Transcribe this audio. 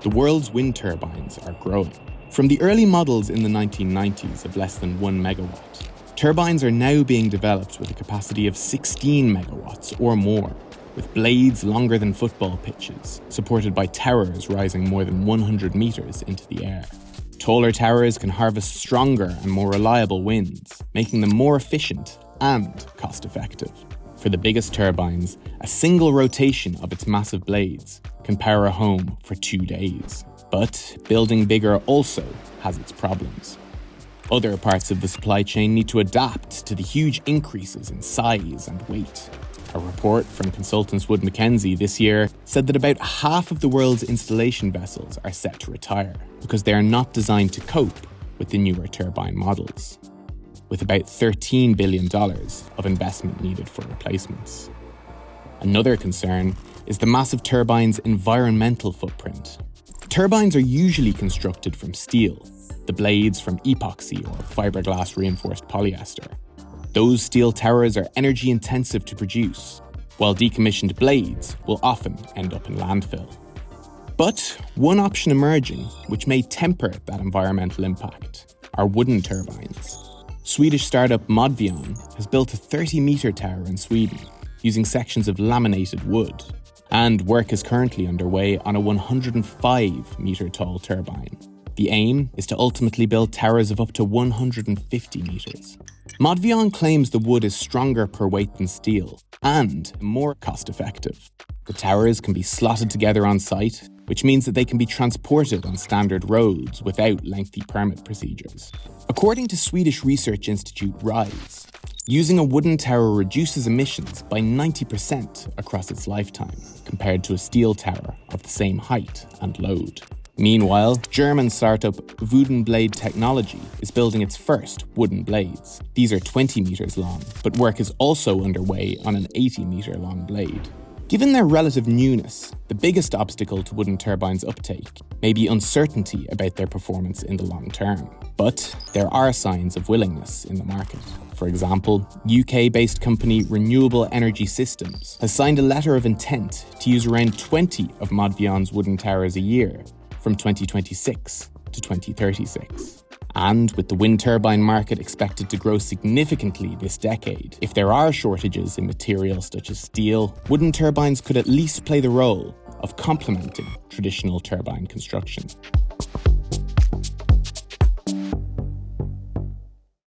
The world's wind turbines are growing. From the early models in the 1990s of less than 1 megawatt, turbines are now being developed with a capacity of 16 megawatts or more, with blades longer than football pitches, supported by towers rising more than 100 meters into the air. Taller towers can harvest stronger and more reliable winds, making them more efficient and cost-effective. For the biggest turbines, a single rotation of its massive blades can power a home for 2 days. But building bigger also has its problems. Other parts of the supply chain need to adapt to the huge increases in size and weight. A report from consultants Wood Mackenzie this year said that about half of the world's installation vessels are set to retire because they are not designed to cope with the newer turbine models, with about $13 billion of investment needed for replacements. Another concern is the massive turbine's environmental footprint. Turbines are usually constructed from steel, the blades from epoxy or fiberglass reinforced polyester. Those steel towers are energy intensive to produce, while decommissioned blades will often end up in landfill. But one option emerging, which may temper that environmental impact, are wooden turbines. Swedish startup Modvion has built a 30-metre tower in Sweden using sections of laminated wood, and work is currently underway on a 105-metre tall turbine. The aim is to ultimately build towers of up to 150 metres. Modvion claims the wood is stronger per weight than steel and more cost-effective. The towers can be slotted together on site, which means that they can be transported on standard roads without lengthy permit procedures. According to Swedish research institute RISE, using a wooden tower reduces emissions by 90% across its lifetime, compared to a steel tower of the same height and load. Meanwhile, German startup Wooden Blade Technology is building its first wooden blades. These are 20 meters long, but work is also underway on an 80-meter long blade. Given their relative newness, the biggest obstacle to wooden turbines' uptake may be uncertainty about their performance in the long term. But there are signs of willingness in the market. For example, UK-based company Renewable Energy Systems has signed a letter of intent to use around 20 of Modvion's wooden towers a year from 2026 to 2036. And with the wind turbine market expected to grow significantly this decade, if there are shortages in materials such as steel, wooden turbines could at least play the role of complementing traditional turbine construction.